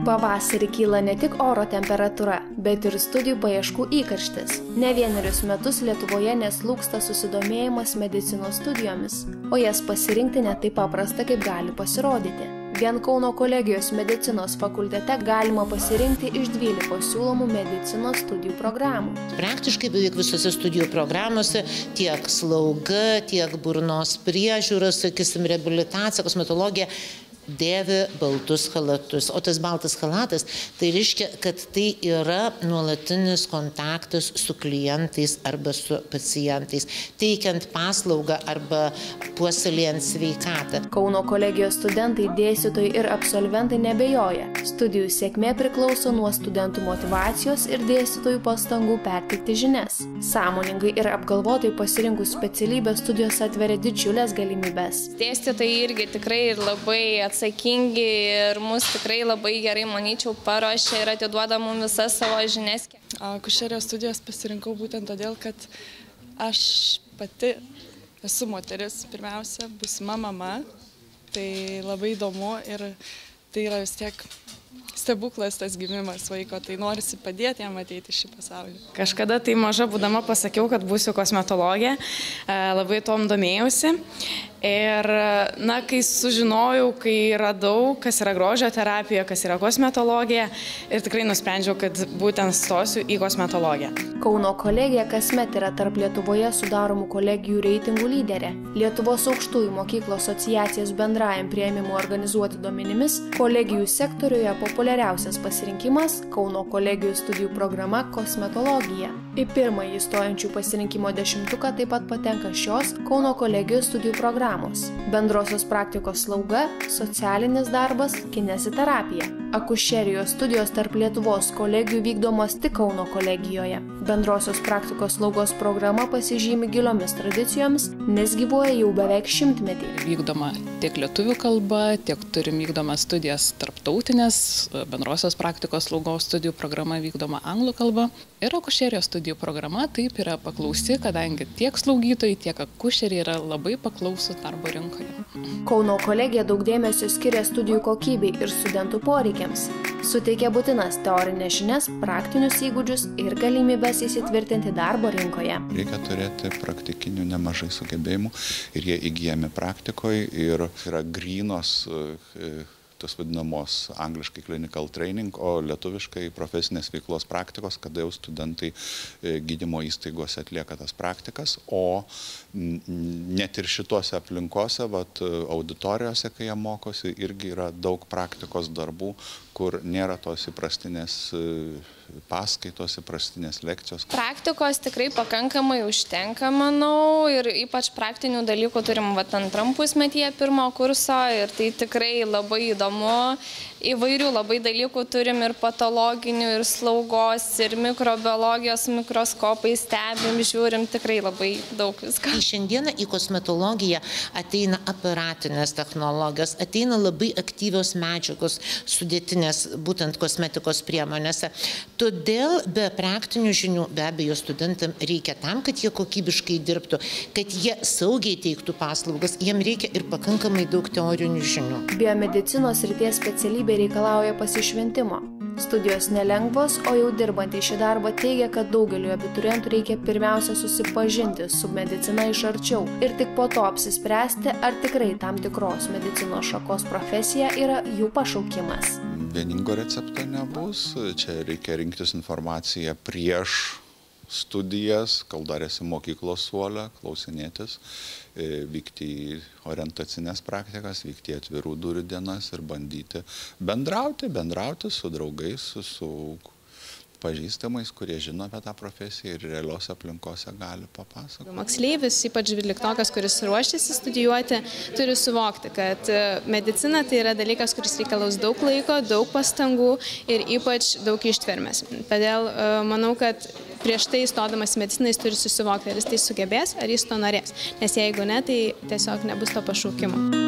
Pavasarį kyla ne tik oro temperatūra, bet ir studijų paieškų įkarštis. Ne vienerius metus Lietuvoje neslūgsta susidomėjimas medicinos studijomis, o jas pasirinkti ne taip paprasta, kaip gali pasirodyti. Vien Kauno kolegijos medicinos fakultete galima pasirinkti iš 12 siūlomų medicinos studijų programų. Praktiškai beveik visose studijų programose tiek slauga, tiek burnos priežiūra, sakysim, reabilitacija, kosmetologija dėvi baltus chalatus. O tas baltas chalatas, tai reiškia, kad tai yra nuolatinis kontaktas su klientais arba su pacientais, teikiant paslaugą arba puoselėjant sveikatą. Kauno kolegijos studentai, dėstytojai ir absolventai nebejoja. Studijų sėkmė priklauso nuo studentų motyvacijos ir dėstytojų pastangų perteikti žinias. Sąmoningai ir apgalvotai pasirinkus specialybę studijos atveria didžiulės galimybės. Dėstytojai irgi tikrai labai atsakingi ir mus tikrai labai gerai, manyčiau, paruošia ir atiduoda mums visas savo žinias. Akušerijos studijas pasirinkau būtent todėl, kad aš pati esu moteris, pirmiausia, būsima mama. Tai labai įdomu ir tai yra vis tiek stebuklas tas gimimas vaiko, tai norisi padėti jam ateiti šį pasaulį. Kažkada tai maža būdama pasakiau, kad būsiu kosmetologė, labai tom domėjausi. Ir, kai sužinojau, kai radau, kas yra grožio terapija, kas yra kosmetologija, ir tikrai nusprendžiau, kad būtent stosiu į kosmetologiją. Kauno kolegija kasmet yra tarp Lietuvoje sudaromų kolegijų reitingų lyderė. Lietuvos aukštųjų mokyklų asociacijos bendrajam priėmimui organizuoti duomenimis, kolegijų sektoriuje populiariausias pasirinkimas Kauno kolegijų studijų programa kosmetologija. Į pirmąjį stojančių pasirinkimo dešimtuką taip pat patenka šios Kauno kolegijos studijų programos. Bendrosios praktikos slauga, socialinis darbas, kinesiterapija. Akušerijos studijos tarp Lietuvos kolegijų vykdomos tik Kauno kolegijoje. Bendrosios praktikos slaugos programa pasižymi giliomis tradicijomis, nes gyvuoja jau beveik 100-metį. Vykdoma tiek lietuvių kalba, tiek turim vykdomas studijas tarptautinės, bendrosios praktikos slaugos studijų programa vykdoma anglų kalba. Ir akušerijos studijų programa taip yra paklausi, kadangi tiek slaugytojai, tiek akušeriai yra labai paklausūs darbo rinkoje. Kauno kolegija daug dėmesio skiria studijų kokybei ir studentų poreikiams. Suteikia būtinas teorinės žinias, praktinius įgūdžius ir galimybės įsitvirtinti darbo rinkoje. Reikia turėti praktikinių nemažai sugebėjimų ir jie įgyjami praktikoje ir yra grynos tos vadinamos angliškai clinical training, o lietuviškai profesinės veiklos praktikos, kada jau studentai gydymo įstaigose atlieka tas praktikas, o net ir šitose aplinkose, auditorijose, kai jie mokosi, irgi yra daug praktikos darbų, kur nėra tos įprastinės paskaitos, įprastinės lekcijos. Praktikos tikrai pakankamai užtenka, manau, ir ypač praktinių dalykų turim antram pusmetyje pirmo kurso ir tai tikrai labai įdomu. Įvairių labai dalykų turim ir patologinių, ir slaugos, ir mikrobiologijos, mikroskopai stebim, žiūrim, tikrai labai daug visko. Šiandieną į kosmetologiją ateina aparatinės technologijos, ateina labai aktyvios medžiagos sudėtinės būtent kosmetikos priemonėse. Todėl be praktinių žinių be abejo studentam reikia tam, kad jie kokybiškai dirbtų, kad jie saugiai teiktų paslaugas, jiem reikia ir pakankamai daug teorinių žinių. Biomedicinos srities specialybė reikalauja pasišventimo. Studijos nelengvos, o jau dirbantys šį darbą teigia, kad daugeliu abiturientų reikia pirmiausia susipažinti su medicina iš arčiau ir tik po to apsispręsti, ar tikrai tam tikros medicinos šakos profesija yra jų pašaukimas. Vieningo recepto nebus, čia reikia rinktis informaciją prieš studijas, kol darėsi mokyklos suolę, klausinėtis, vykti į orientacinės praktikas, vykti į atvirų durų dienas ir bandyti bendrauti su draugais, su pažįstamais, kurie žino apie tą profesiją ir realios aplinkose gali papasakoti. Moksleivis, ypač 12-okas, kuris ruošiasi studijuoti, turi suvokti, kad medicina tai yra dalykas, kuris reikalaus daug laiko, daug pastangų ir ypač daug ištvermės. Todėl manau, kad prieš tai įstodamas į mediciną jis turi susivokti, ar jis tai sugebės, ar jis to norės. Nes jeigu ne, tai tiesiog nebus to pašaukimo.